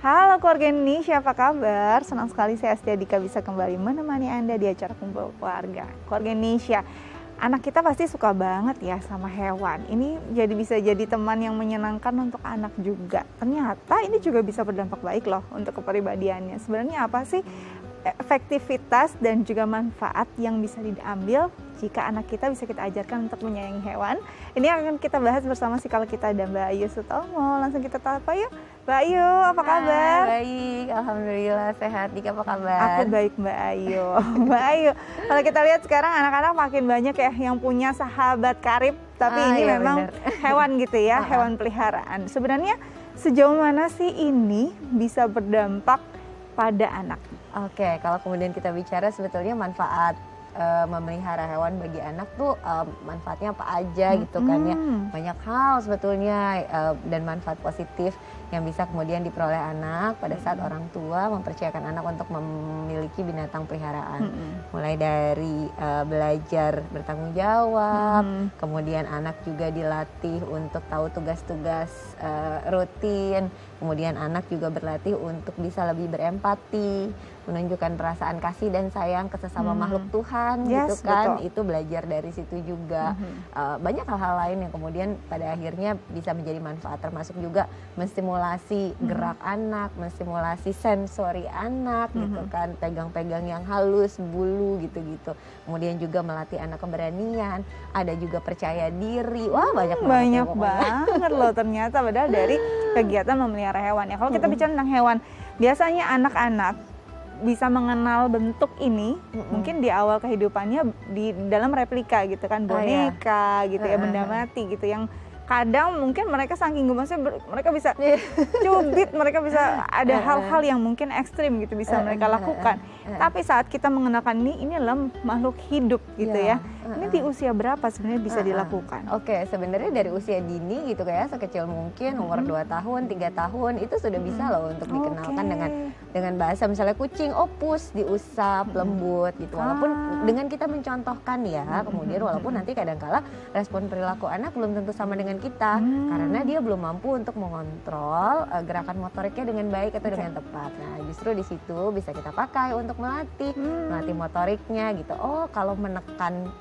Halo keluarga Indonesia, apa kabar? Senang sekali saya Astia Dika bisa kembali menemani Anda di acara Kumpul Keluarga. Keluarga Indonesia, anak kita pasti suka banget ya sama hewan. Ini bisa jadi teman yang menyenangkan untuk anak juga. Ternyata ini juga bisa berdampak baik loh untuk kepribadiannya. Sebenarnya apa sih efektivitas dan juga manfaat yang bisa diambil jika anak kita bisa kita ajarkan untuk menyayangi hewan? Ini akan kita bahas bersama psikolog kita ada Mbak Ayu Sutomo. Langsung kita sapa yuk. Mbak Ayu, apa kabar? Baik, alhamdulillah sehat. Dika, apa kabar? Aku baik Mbak Ayu. Mbak Ayu, kalau kita lihat sekarang anak-anak makin banyak ya yang punya sahabat karib, tapi ini iya, memang hewan gitu ya, hewan peliharaan. Sebenarnya sejauh mana sih ini bisa berdampak pada anak? Oke, kalau kemudian kita bicara sebetulnya manfaat memelihara hewan bagi anak tuh manfaatnya apa aja gitu kan ya. Banyak hal sebetulnya dan manfaat positif yang bisa kemudian diperoleh anak pada saat orang tua mempercayakan anak untuk memiliki binatang peliharaan. Mulai dari belajar bertanggung jawab, kemudian anak juga dilatih untuk tahu tugas-tugas rutin, kemudian anak juga berlatih untuk bisa lebih berempati, menunjukkan perasaan kasih dan sayang ke sesama makhluk Tuhan gitu kan. Betul. Itu belajar dari situ juga. Banyak hal-hal lain yang kemudian pada akhirnya bisa menjadi manfaat, termasuk juga menstimulasi gerak anak, menstimulasi sensori anak gitu kan, pegang-pegang yang halus, bulu gitu-gitu. Kemudian juga melatih anak keberanian, ada juga percaya diri. Wah, banyak banget loh ternyata padahal dari kegiatan memelihara hewan ya. Kalau kita bicara tentang hewan, biasanya anak-anak bisa mengenal bentuk ini mungkin di awal kehidupannya di dalam replika gitu kan, boneka gitu ya, benda mati gitu yang kadang mungkin mereka saking gemasnya mereka bisa cubit, mereka bisa ada hal-hal yang mungkin ekstrim gitu bisa mereka lakukan. Tapi saat kita mengenalkan ini adalah makhluk hidup gitu ya. Ini di usia berapa sebenarnya bisa dilakukan? Oke, sebenarnya dari usia dini gitu kayak sekecil mungkin umur 2 tahun, 3 tahun itu sudah bisa loh untuk dikenalkan dengan bahasa misalnya kucing, pus, diusap, lembut gitu. Walaupun dengan kita mencontohkan ya, kemudian walaupun nanti kadang-kala respon perilaku anak belum tentu sama dengan kita karena dia belum mampu untuk mengontrol gerakan motoriknya dengan baik atau dengan tepat. Nah, justru di situ bisa kita pakai untuk melatih motoriknya gitu. Oh, kalau menekan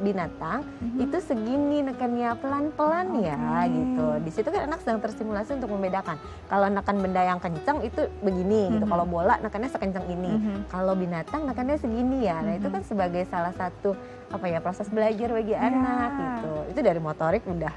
binatang itu segini nekannya pelan-pelan ya gitu. Di situ kan anak sedang terstimulasi untuk membedakan. Kalau nekan benda yang kencang itu begini gitu. Kalau bola nekannya sekencang ini. Kalau binatang nekannya segini ya. Nah, itu kan sebagai salah satu proses belajar bagi anak gitu. Itu dari motorik udah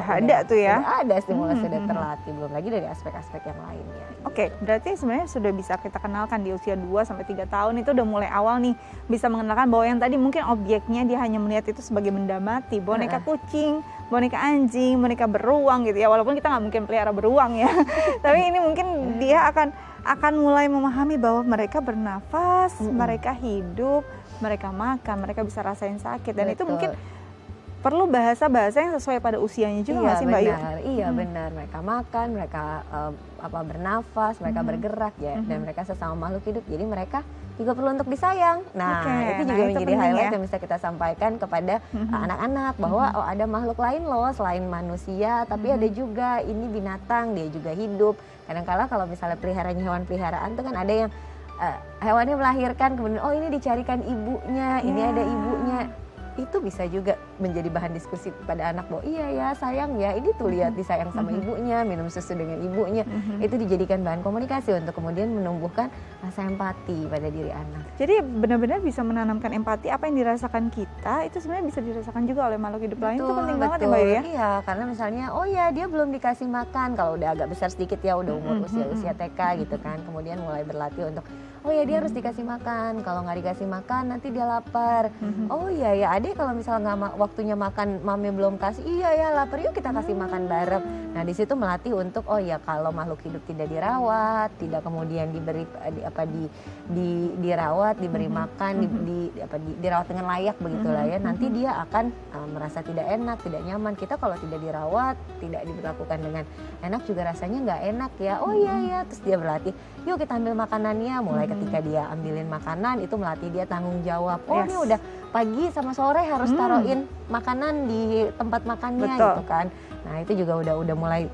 ada tuh ya. Udah ada stimulasi, sudah terlatih, belum lagi dari aspek-aspek yang lainnya. Oke, berarti sebenarnya sudah bisa kita kenalkan di usia 2 sampai 3 tahun itu udah mulai awal nih bisa mengenalkan bahwa yang tadi mungkin objeknya dia hanya melihat itu sebagai benda mati, boneka kucing, boneka anjing, boneka beruang gitu ya. Walaupun kita nggak mungkin pelihara beruang ya. Tapi ini mungkin dia akan mulai memahami bahwa mereka bernafas, mereka hidup, mereka makan, mereka bisa rasain sakit dan itu mungkin perlu bahasa-bahasa yang sesuai pada usianya juga nggak sih Mbak Ayu? Iya benar, mereka makan, mereka bernafas, mereka bergerak ya, dan mereka sesama makhluk hidup, jadi mereka juga perlu untuk disayang. Nah, itu juga menjadi highlight yang bisa kita sampaikan kepada anak-anak bahwa ada makhluk lain loh selain manusia, tapi ada juga ini binatang, dia juga hidup. Kadang-kala kalau misalnya peliharanya hewan peliharaan tuh kan ada yang hewannya melahirkan kemudian ini dicarikan ibunya, ini ada ibunya. Itu bisa juga menjadi bahan diskusi pada anak bahwa iya ya sayang ya, ini tuh lihat disayang sama ibunya, minum susu dengan ibunya. Itu dijadikan bahan komunikasi untuk kemudian menumbuhkan rasa empati pada diri anak. Jadi benar-benar bisa menanamkan empati, apa yang dirasakan kita itu sebenarnya bisa dirasakan juga oleh makhluk hidup lain. Itu penting banget ya Mbak ya. Iya, karena misalnya dia belum dikasih makan, kalau udah agak besar sedikit ya, udah umur usia TK gitu kan, kemudian mulai berlatih untuk dia harus dikasih makan, kalau nggak dikasih makan nanti dia lapar. Iya adek kalau misalnya nggak waktunya makan, mami belum kasih, iya ya lapar, yuk kita kasih makan bareng. Nah, di situ melatih untuk kalau makhluk hidup tidak dirawat, tidak kemudian diberi dirawat, diberi makan, dirawat dengan layak begitulah ya, nanti dia akan merasa tidak enak, tidak nyaman. Kita kalau tidak dirawat, tidak diperlakukan dengan enak juga rasanya nggak enak ya. Iya terus dia berlatih, yuk kita ambil makanannya. Mulai ketika dia ambilin makanan itu melatih dia tanggung jawab. Ini udah pagi sama sore harus taruhin makanan di tempat makannya gitu kan. Nah itu juga udah mulai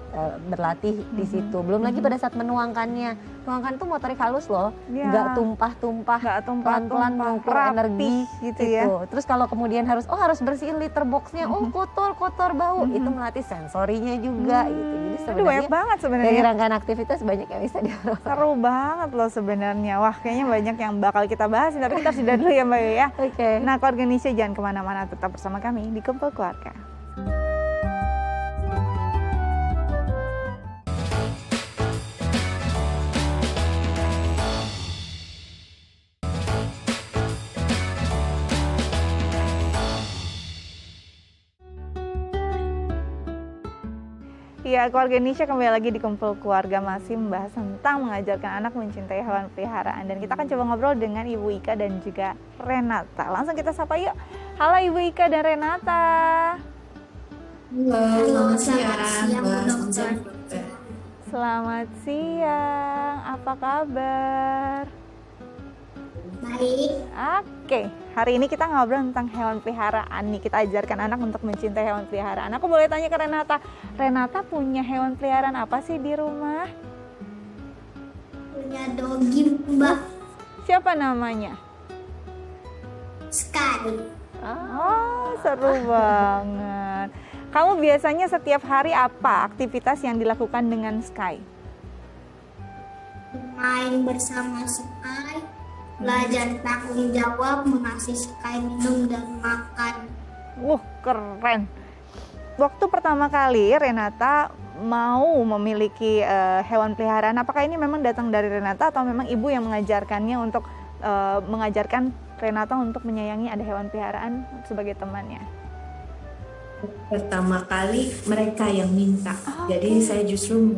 berlatih di situ. Belum lagi pada saat menuangkannya, menuangkan tuh motorik halus loh, Ya. nggak tumpah-tumpah, Nggak pelan-pelan mengukur rapi energi gitu ya. Terus kalau kemudian harus bersihin litter boxnya, kotor bau, itu melatih sensorinya juga gitu. Jadi Aduh, sebenarnya banyak banget dari sebenarnya. rangkaian aktivitas banyak yang bisa dilakukan. Seru banget loh sebenarnya. Wah, kayaknya banyak yang bakal kita bahas, tapi kita harus jeda dulu ya Mbak Yu ya. Oke. Nah, Keluarga Indonesia jangan kemana-mana, tetap bersama kami di Kumpul Keluarga. Ya, Keluarga Indonesia kembali lagi di Kumpul Keluarga, masih membahas tentang mengajarkan anak mencintai hewan peliharaan. Dan kita akan coba ngobrol dengan Ibu Ika dan juga Renata. Langsung kita sapa yuk. Halo Ibu Ika dan Renata. Halo, selamat siang, Bu Dokter. Selamat siang, apa kabar? Baik, Oke, hari ini kita ngobrol tentang hewan peliharaan nih. Kita ajarkan anak untuk mencintai hewan peliharaan. Aku boleh tanya ke Renata. Renata punya hewan peliharaan apa sih di rumah? punya dogi Mbak Siapa namanya? Sky. Oh, seru banget. Kamu biasanya setiap hari apa aktivitas yang dilakukan dengan Sky? Main bersama Sky, belajar tanggung jawab, mengasih Sky minum dan makan. Keren. Waktu pertama kali Renata mau memiliki hewan peliharaan, apakah ini memang datang dari Renata atau memang ibu yang mengajarkannya untuk mengajarkan Renata untuk menyayangi ada hewan peliharaan sebagai temannya? Pertama kali mereka yang minta. Jadi saya justru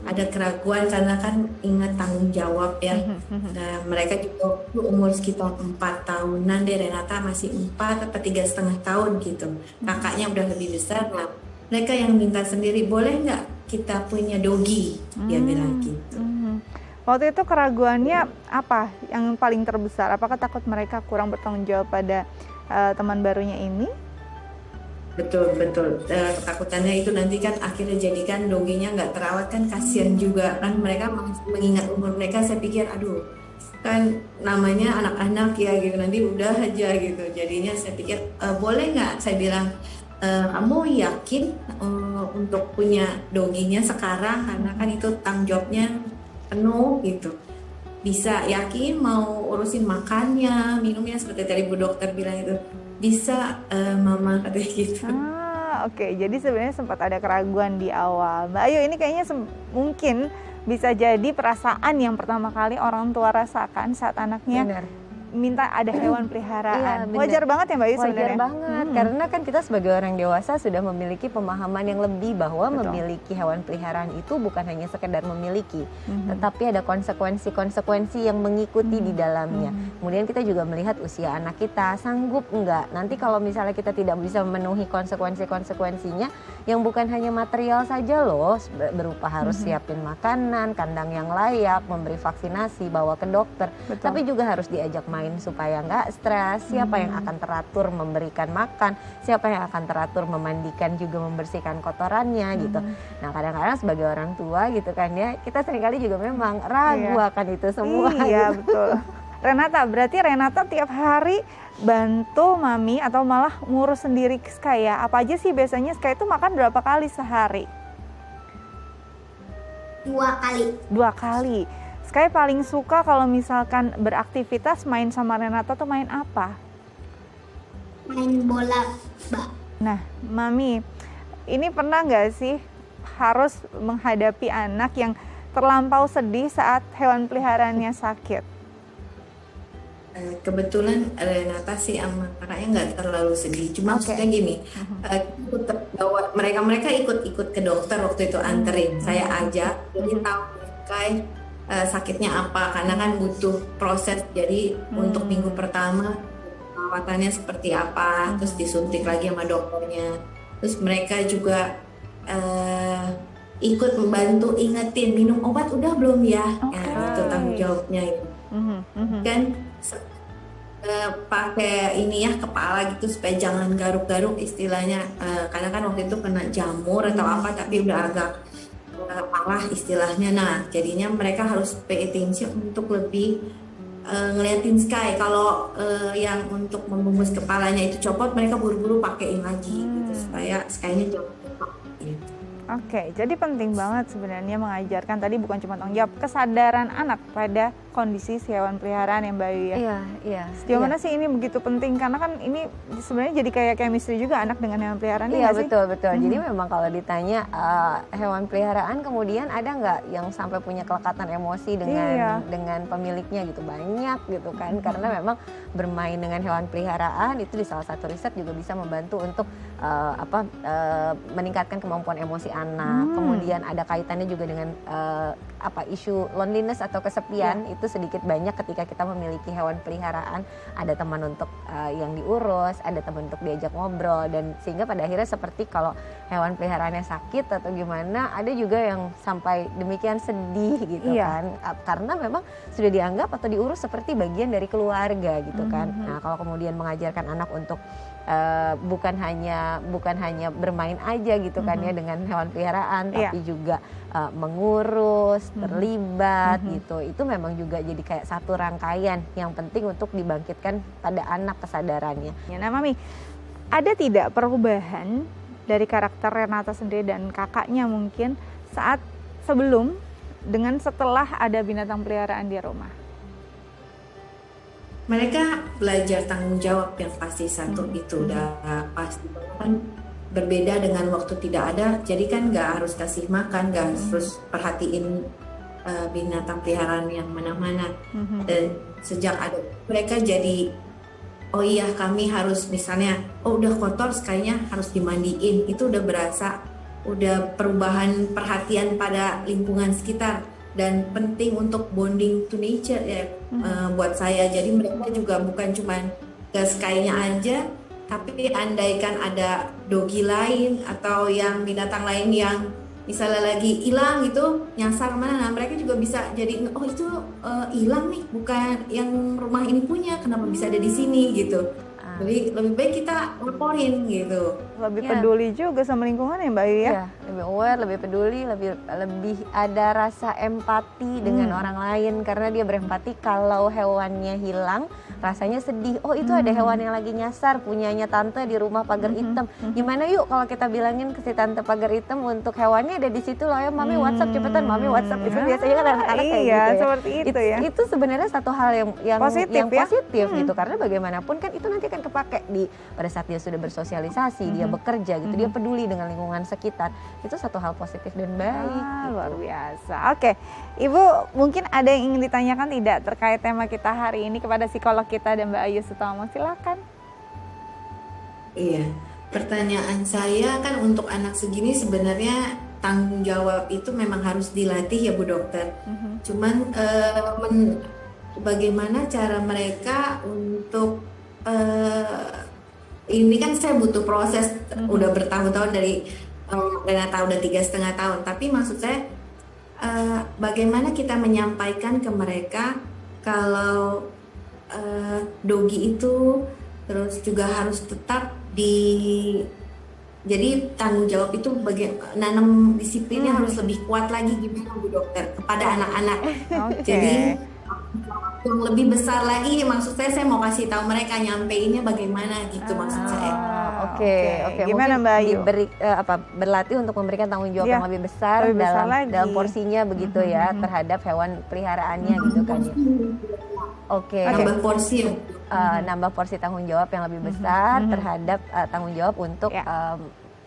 ada keraguan karena kan ingat tanggung jawab ya. Nah, mereka juga waktu umur sekitar 4 tahunan deh, Renata masih 4 atau 3,5 tahun gitu. Kakaknya udah lebih besar. Nah, mereka yang minta sendiri, boleh nggak kita punya dogi? Dia bilang gitu. Waktu itu keraguannya apa yang paling terbesar? Apakah takut mereka kurang bertanggung jawab pada teman barunya ini? Betul. Ketakutannya itu nanti kan akhirnya jadikan doginya nggak terawat, kan kasihan juga kan, mereka mengingat umur mereka. Saya pikir aduh, kan namanya anak-anak ya gitu, nanti udah aja gitu. Jadinya saya pikir boleh nggak, saya bilang kamu yakin untuk punya doginya sekarang, karena kan itu tanggung jawabnya penuh gitu. Bisa yakin mau urusin makannya, minumnya seperti tadi Bu Dokter bilang itu. Bisa mama katanya gitu. Oke. Jadi sebenarnya sempat ada keraguan di awal. Mbak Ayu, ini kayaknya mungkin bisa jadi perasaan yang pertama kali orang tua rasakan saat anaknya Benar. minta ada hewan peliharaan. Iya, benar. Wajar banget ya Mbak Ayu sebenarnya? Wajar banget, karena kan kita sebagai orang dewasa sudah memiliki pemahaman yang lebih bahwa Betul. memiliki hewan peliharaan itu bukan hanya sekedar memiliki, tetapi ada konsekuensi-konsekuensi yang mengikuti di dalamnya. Kemudian kita juga melihat usia anak kita, sanggup enggak. Nanti kalau misalnya kita tidak bisa memenuhi konsekuensi-konsekuensinya, yang bukan hanya material saja loh, berupa harus siapin makanan, kandang yang layak, memberi vaksinasi, bawa ke dokter, Betul. tapi juga harus diajak main supaya nggak stres. Siapa yang akan teratur memberikan makan, siapa yang akan teratur memandikan juga membersihkan kotorannya gitu. Nah kadang-kadang sebagai orang tua gitu kan ya, kita seringkali juga memang ragu akan itu semua. Iya, gitu. betul. Renata, berarti Renata tiap hari bantu mami atau malah ngurus sendiri Sky ya? Apa aja sih biasanya Sky itu makan berapa kali sehari? 2 kali. 2 kali. Sky paling suka kalau misalkan beraktivitas main sama Renata tuh main apa? Main bola Mbak. Nah, mami, ini pernah nggak sih harus menghadapi anak yang terlampau sedih saat hewan peliharaannya sakit? Kebetulan Renata sih sama kakaknya nggak terlalu sedih, cuma maksudnya gini, tetap bawa mereka ikut ke dokter waktu itu, anterin saya ajak, jadi tahu kayak sakitnya apa, karena kan butuh proses. Jadi untuk minggu pertama perawatannya seperti apa, terus disuntik lagi sama dokternya, terus mereka juga ikut membantu ingetin minum obat udah belum ya, itu tanggung jawabnya itu. Kan pakai ini ya kepala gitu supaya jangan garuk-garuk istilahnya. Karena kan waktu itu kena jamur atau apa tapi udah agak parah istilahnya. Nah jadinya mereka harus pay attention untuk lebih ngeliatin sky. Kalau yang untuk membungkus kepalanya itu copot, mereka buru-buru pakein lagi gitu supaya skynya jangan copot gitu. Oke, jadi penting banget sebenarnya mengajarkan tadi bukan cuma tanggung jawab, kesadaran anak pada kondisi si hewan peliharaan ya Mbak Ayu ya. Iya. Sejauh mana sih ini begitu penting karena kan ini sebenarnya jadi kayak chemistry juga anak dengan hewan peliharaan Iya nggak sih? betul. Jadi memang kalau ditanya hewan peliharaan kemudian ada nggak yang sampai punya kelekatan emosi dengan pemiliknya gitu, banyak gitu kan, karena memang bermain dengan hewan peliharaan itu di salah satu riset juga bisa membantu untuk meningkatkan kemampuan emosi anak. Kemudian ada kaitannya juga dengan isu loneliness atau kesepian itu sedikit banyak ketika kita memiliki hewan peliharaan. Ada teman untuk yang diurus, ada teman untuk diajak ngobrol, dan sehingga pada akhirnya seperti kalau hewan peliharaannya sakit atau gimana, ada juga yang sampai demikian sedih gitu kan, karena memang sudah dianggap atau diurus seperti bagian dari keluarga gitu kan. Nah kalau kemudian mengajarkan anak untuk bukan hanya bermain aja gitu kan ya dengan hewan peliharaan, tapi juga mengurus, terlibat gitu. Itu memang juga jadi kayak satu rangkaian yang penting untuk dibangkitkan pada anak kesadarannya. Nah Mami, ada tidak perubahan dari karakter Renata sendiri dan kakaknya mungkin saat sebelum dengan setelah ada binatang peliharaan di rumah? Mereka belajar tanggung jawab yang pasti satu itu udah pasti kan berbeda dengan waktu tidak ada. Jadi kan nggak harus kasih makan, nggak harus perhatiin binatang peliharaan yang mana-mana. Dan sejak ada mereka jadi oh iya kami harus misalnya udah kotor sekalinya harus dimandiin. Itu udah berasa udah perubahan perhatian pada lingkungan sekitar. Dan penting untuk bonding to nature ya buat saya. Jadi mereka juga bukan cuma ke sky-nya aja, tapi andaikan ada dogi lain atau yang binatang lain yang misalnya lagi hilang gitu, nyasar mana, nah mereka juga bisa jadi oh itu hilang nih, bukan yang rumah ini punya, kenapa bisa ada di sini gitu. Jadi lebih baik kita laporin gitu. Lebih peduli juga sama lingkungan ya Mbak Ayu ya? Iya, lebih aware, lebih peduli, lebih ada rasa empati dengan orang lain, karena dia berempati kalau hewannya hilang, rasanya sedih. Oh itu ada hewan yang lagi nyasar, punyanya tante di rumah pagar hitam. Gimana yuk kalau kita bilangin ke si tante pagar hitam untuk hewannya ada di situ loh ya, Mami WhatsApp cepetan, Mami WhatsApp. Itu biasanya kan anak-anak kayak gitu ya. Seperti itu ya. Itu sebenarnya satu hal yang positif gitu, karena bagaimanapun kan itu nanti akan kepake pada saat dia sudah bersosialisasi, dia bekerja gitu, dia peduli dengan lingkungan sekitar. Itu satu hal positif dan baik. Gitu. Luar biasa. Oke, Ibu mungkin ada yang ingin ditanyakan tidak terkait tema kita hari ini kepada psikolog kita dan Mbak Ayu Sutomo, silakan. Iya, pertanyaan saya kan untuk anak segini sebenarnya tanggung jawab itu memang harus dilatih ya Bu Dokter. Cuman bagaimana cara mereka untuk ini kan saya butuh proses udah bertahun-tahun dari Renata udah 3,5 tahun, tapi maksud saya bagaimana kita menyampaikan ke mereka kalau dogi itu terus juga harus tetap jadi tanggung jawab itu nanam disiplinnya harus lebih kuat lagi gimana Bu Dokter kepada anak-anak. Jadi yang lebih besar lagi maksud saya mau kasih tahu mereka nyampeinnya bagaimana gitu maksud saya. Oke. Gimana mungkin Mbak Ayu? Berlatih untuk memberikan tanggung jawab yang lebih besar dalam porsinya begitu ya terhadap hewan peliharaannya gitu kan ya. Oke. Nambah porsi. Nambah porsi tanggung jawab yang lebih besar terhadap tanggung jawab untuk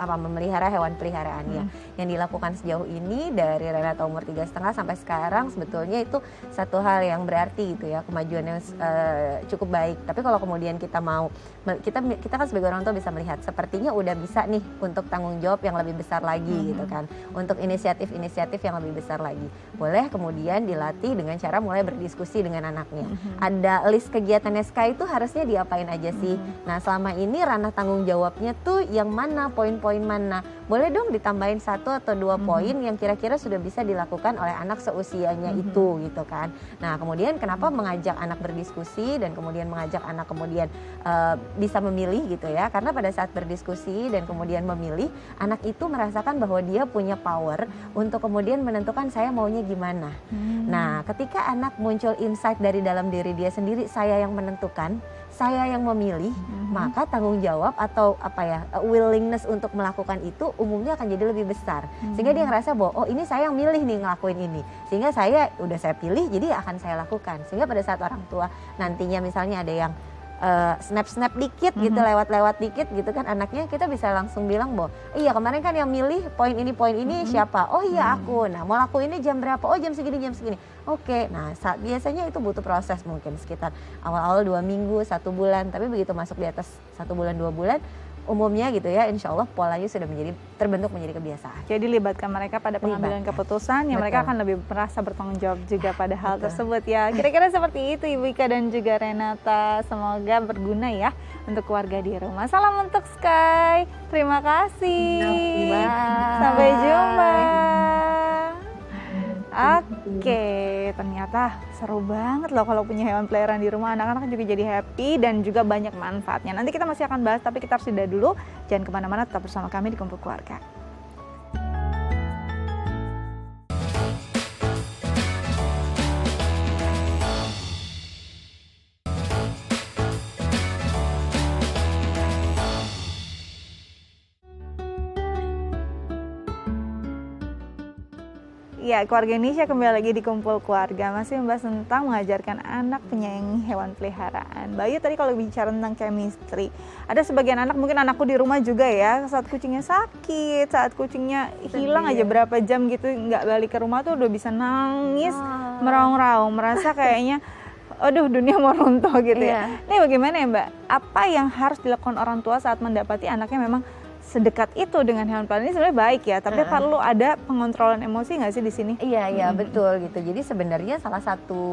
memelihara hewan peliharaannya. Yang dilakukan sejauh ini dari Renata umur 3,5 sampai sekarang sebetulnya itu satu hal yang berarti gitu ya, kemajuan yang cukup baik. Tapi kalau kemudian kita kan sebagai orang tua bisa melihat sepertinya udah bisa nih untuk tanggung jawab yang lebih besar lagi gitu kan, untuk inisiatif yang lebih besar lagi. Boleh kemudian dilatih dengan cara mulai berdiskusi dengan anaknya. Ada list kegiatannya Sky itu harusnya diapain aja sih? Nah selama ini ranah tanggung jawabnya tuh yang mana poin-poin poin mana? Boleh dong ditambahin 1 atau 2 poin yang kira-kira sudah bisa dilakukan oleh anak seusianya itu gitu kan. Nah kemudian kenapa mengajak anak berdiskusi dan kemudian mengajak anak kemudian bisa memilih gitu ya. Karena pada saat berdiskusi dan kemudian memilih, anak itu merasakan bahwa dia punya power untuk kemudian menentukan saya maunya gimana. Nah ketika anak muncul insight dari dalam diri dia sendiri, saya yang menentukan, saya yang memilih, maka tanggung jawab atau willingness untuk melakukan itu umumnya akan jadi lebih besar. Sehingga dia ngerasa bahwa oh ini saya yang milih nih ngelakuin ini. Sehingga saya pilih jadi akan saya lakukan. Sehingga pada saat orang tua nantinya misalnya ada yang snap dikit gitu, lewat dikit gitu kan anaknya, kita bisa langsung bilang bahwa iya kemarin kan yang milih poin ini siapa? Oh iya aku. Nah mau lakuinnya jam berapa? Oh jam segini. Oke, nah biasanya itu butuh proses mungkin sekitar awal-awal 2 minggu, 1 bulan. Tapi begitu masuk di atas 1 bulan, 2 bulan, umumnya gitu ya, insya Allah polanya sudah terbentuk menjadi kebiasaan. Jadi libatkan mereka pada pengambilan keputusan yang mereka akan lebih merasa bertanggung jawab juga pada hal tersebut ya. Kira-kira seperti itu Ibu Ika dan juga Renata. Semoga berguna ya untuk keluarga di rumah. Salam untuk Sky. Terima kasih. Bye. Sampai jumpa. Oke, ternyata seru banget loh kalau punya hewan peliharaan di rumah. Anak-anak juga jadi happy dan juga banyak manfaatnya. Nanti kita masih akan bahas, tapi kita harus jeda dulu. Jangan kemana-mana, tetap bersama kami di Kumpul Keluarga. Ya, keluarga Indonesia kembali lagi di Kumpul Keluarga. Masih membahas tentang mengajarkan anak menyayangi hewan peliharaan. Bayu tadi kalau bicara tentang chemistry, ada sebagian anak, mungkin anakku di rumah juga ya, saat kucingnya sakit, saat kucingnya hilang aja berapa jam gitu, nggak balik ke rumah tuh udah bisa nangis, meraung-raung, merasa kayaknya aduh dunia mau runtuh gitu ya. Ini bagaimana ya Mbak? Apa yang harus dilakukan orang tua saat mendapati anaknya memang sedekat itu dengan hewan peliharaan? Ini sebenarnya baik ya, tapi perlu ada pengontrolan emosi nggak sih di sini? Iya betul gitu. Jadi sebenarnya salah satu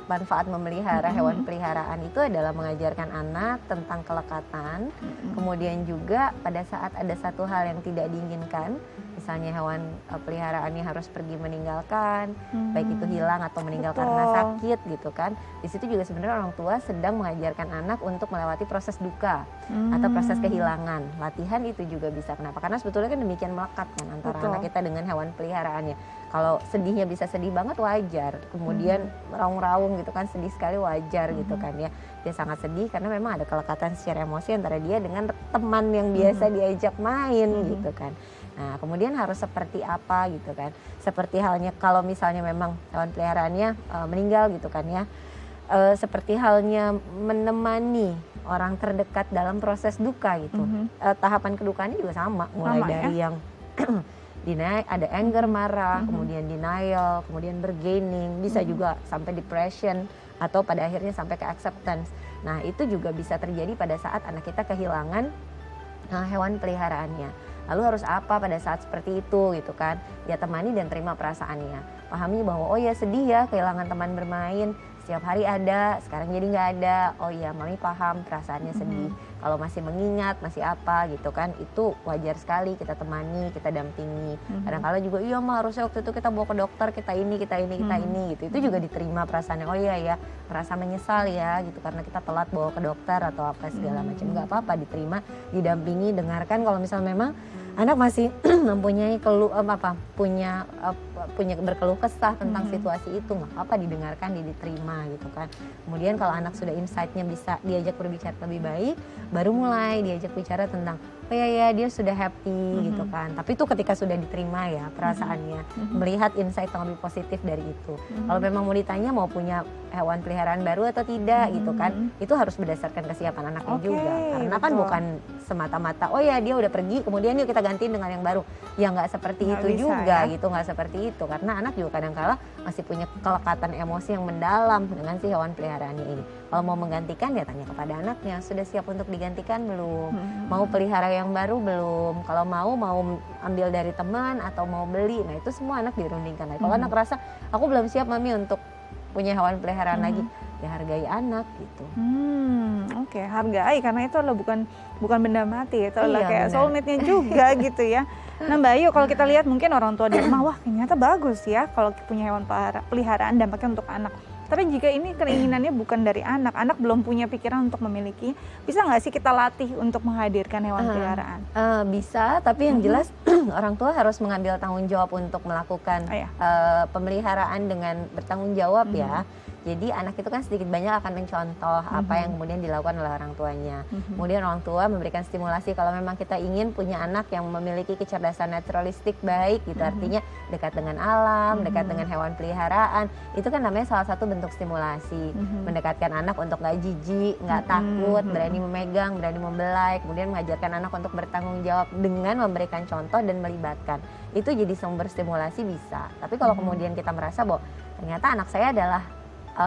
manfaat memelihara hewan peliharaan itu adalah mengajarkan anak tentang kelekatan. Kemudian juga pada saat ada satu hal yang tidak diinginkan, misalnya hewan peliharaannya harus pergi meninggalkan, baik itu hilang atau meninggal karena sakit gitu kan. Di situ juga sebenarnya orang tua sedang mengajarkan anak untuk melewati proses duka atau proses kehilangan. Latihan itu juga bisa. Kenapa? Karena sebetulnya kan demikian melekat kan antara anak kita dengan hewan peliharaannya. Kalau sedihnya bisa sedih banget wajar. Kemudian raung-raung gitu kan, sedih sekali wajar gitu kan ya. Dia sangat sedih karena memang ada kelekatan secara emosi antara dia dengan teman yang biasa diajak main gitu kan. Nah kemudian harus seperti apa gitu kan. Seperti halnya kalau misalnya memang hewan peliharaannya meninggal gitu kan ya. Seperti halnya menemani orang terdekat dalam proses duka gitu. Tahapan kedukaannya juga sama, mulai dari yang ada anger, marah, kemudian denial, kemudian bargaining, bisa juga sampai depression atau pada akhirnya sampai ke acceptance. Nah itu juga bisa terjadi pada saat anak kita kehilangan hewan peliharaannya. Lalu harus apa pada saat seperti itu gitu kan? Ya temani dan terima perasaannya. Pahami bahwa oh ya sedih ya kehilangan teman bermain. Setiap hari ada, sekarang jadi nggak ada. Oh iya, Mami paham perasaannya sedih. Kalau masih mengingat, masih apa gitu kan, itu wajar sekali kita temani, kita dampingi. Kadang-kadang juga, iya Ma harusnya waktu itu kita bawa ke dokter, kita ini gitu. Itu juga diterima perasaannya, oh iya ya, merasa menyesal ya gitu karena kita telat bawa ke dokter atau apa segala macam. Nggak apa-apa, diterima, didampingi, dengarkan kalau misalnya memang anak masih mempunyai punya berkeluh kesah tentang situasi itu, nggak apa-apa didengarkan, diterima gitu kan. Kemudian kalau anak sudah insight-nya bisa diajak berbicara lebih baik, baru mulai diajak bicara tentang oh ya dia sudah happy gitu kan. Tapi itu ketika sudah diterima ya perasaannya, melihat insight yang lebih positif dari itu. Kalau memang mau ditanya mau punya hewan peliharaan baru atau tidak gitu kan, itu harus berdasarkan kesiapan anaknya juga. Karena kan bukan semata-mata oh ya dia udah pergi kemudian yuk kita gantiin dengan yang baru. Ya nggak seperti itu juga gitu, nggak seperti itu. Karena anak juga kadang-kala masih punya kelekatan emosi yang mendalam dengan si hewan peliharaannya ini. Kalau mau menggantikan ya tanya kepada anaknya, sudah siap untuk digantikan belum? Mau pelihara yang baru belum? Kalau mau ambil dari teman atau mau beli. Nah itu semua anak dirundingkan. Kalau anak rasa aku belum siap Mami untuk punya hewan peliharaan Mhm. lagi, ya hargai anak gitu. Oke, hargai karena itu adalah bukan benda mati, itu adalah Iya, kayak benar. soulmate-nya juga gitu ya. Nah Mbak Ayu, kalau kita lihat mungkin orang tua di rumah, wah ternyata bagus ya kalau punya hewan peliharaan dampaknya untuk anak. Tapi jika ini keinginannya bukan dari anak, anak belum punya pikiran untuk memiliki, bisa nggak sih kita latih untuk menghadirkan hewan peliharaan? Bisa, tapi yang jelas orang tua harus mengambil tanggung jawab untuk melakukan Oh, ya. pemeliharaan dengan bertanggung jawab ya. Jadi anak itu kan sedikit banyak akan mencontoh apa yang kemudian dilakukan oleh orang tuanya. Kemudian orang tua memberikan stimulasi kalau memang kita ingin punya anak yang memiliki kecerdasan naturalistik baik gitu, artinya dekat dengan alam, dekat dengan hewan peliharaan, itu kan namanya salah satu bentuk stimulasi. Mendekatkan anak untuk nggak jijik, nggak takut, berani memegang, berani membelai, kemudian mengajarkan anak untuk bertanggung jawab dengan memberikan contoh dan melibatkan. Itu jadi sumber stimulasi bisa. Tapi kalau kemudian kita merasa bahwa ternyata anak saya adalah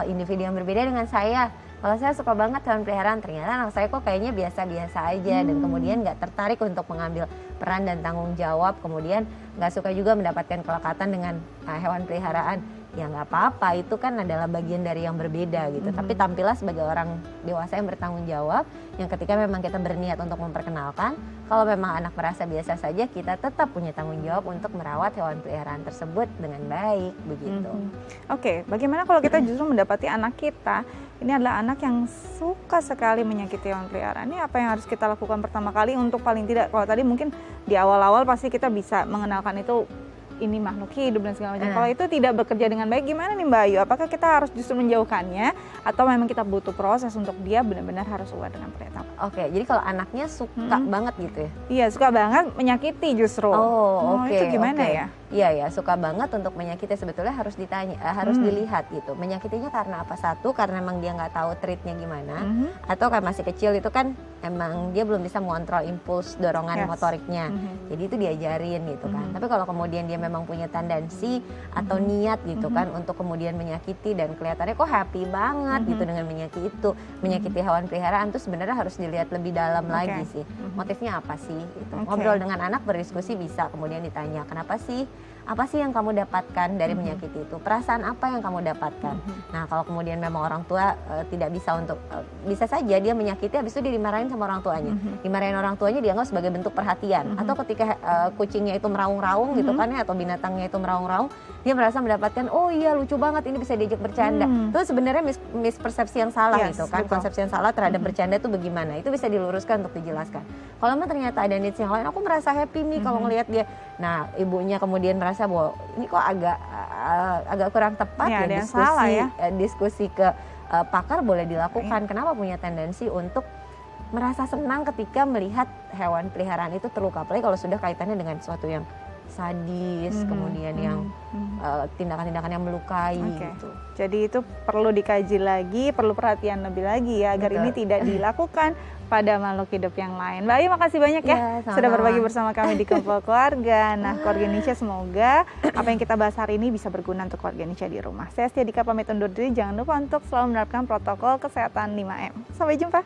individu yang berbeda dengan saya. Kalau saya suka banget hewan peliharaan, ternyata anak saya kok kayaknya biasa-biasa aja, dan kemudian nggak tertarik untuk mengambil peran dan tanggung jawab, kemudian nggak suka juga mendapatkan kelekatan dengan hewan peliharaan. Ya nggak apa-apa, itu kan adalah bagian dari yang berbeda gitu. Tapi tampillah sebagai orang dewasa yang bertanggung jawab, yang ketika memang kita berniat untuk memperkenalkan, kalau memang anak merasa biasa saja, kita tetap punya tanggung jawab untuk merawat hewan peliharaan tersebut dengan baik begitu. Oke, bagaimana kalau kita justru mendapati anak kita ini adalah anak yang suka sekali menyakiti hewan peliharaan? Ini apa yang harus kita lakukan pertama kali untuk paling tidak, kalau tadi mungkin di awal-awal pasti kita bisa mengenalkan itu ini makhluk hidup dan segala macam. Kalau itu tidak bekerja dengan baik, gimana nih Mbak Ayu? Apakah kita harus justru menjauhkannya atau memang kita butuh proses untuk dia benar-benar harus aware dengan perintah? Oke, jadi kalau anaknya suka banget gitu ya? Iya, suka banget menyakiti justru. Oke. Itu gimana oke. ya? Iya ya, suka banget untuk menyakiti, sebetulnya harus ditanya, harus dilihat gitu. Menyakitinya karena apa? Satu, karena emang dia nggak tahu treatnya gimana, atau kan masih kecil itu kan emang dia belum bisa mengontrol impuls dorongan motoriknya. Jadi itu diajarin gitu kan. Tapi kalau kemudian dia memang punya tendensi atau niat gitu kan untuk kemudian menyakiti, dan kelihatannya kok happy banget gitu dengan menyakiti hewan peliharaan, tuh sebenarnya harus dilihat lebih dalam lagi sih. Motifnya apa sih gitu. Ngobrol dengan anak, berdiskusi bisa, kemudian ditanya, kenapa sih? Apa sih yang kamu dapatkan dari menyakiti itu? Perasaan apa yang kamu dapatkan? Nah, kalau kemudian memang orang tua tidak bisa untuk, bisa saja dia menyakiti, habis itu dia dimarahin sama orang tuanya. Dimarahin orang tuanya dianggap sebagai bentuk perhatian. Atau ketika kucingnya itu meraung-raung gitu kan ya, atau binatangnya itu meraung-raung, dia merasa mendapatkan, oh iya lucu banget, ini bisa diajak bercanda. Itu sebenarnya mispersepsi yang salah gitu kan. Betul. Konsepsi yang salah terhadap bercanda itu bagaimana? Itu bisa diluruskan untuk dijelaskan. Kalau memang ternyata ada needs yang lain, aku merasa happy nih kalau ngelihat dia. Nah, ibunya kemudian merasa bahwa ini kok agak kurang tepat Ya, ya, ada yang salah ya. diskusi ke pakar boleh dilakukan. Kenapa punya tendensi untuk merasa senang ketika melihat hewan peliharaan itu terluka, apalagi kalau sudah kaitannya dengan sesuatu yang sadis, kemudian yang tindakan-tindakan yang melukai gitu. Jadi itu perlu dikaji lagi, perlu perhatian lebih lagi ya, agar ini tidak dilakukan pada makhluk hidup yang lain. Mbak Ayu, makasih banyak ya, sama-sama. sudah berbagi bersama kami di Kumpul Keluarga. Nah, Keluarga Indonesia, semoga apa yang kita bahas hari ini bisa berguna untuk keluarga Indonesia di rumah. Saya Setia Dika pamit undur diri, jangan lupa untuk selalu menerapkan protokol kesehatan 5M. Sampai jumpa.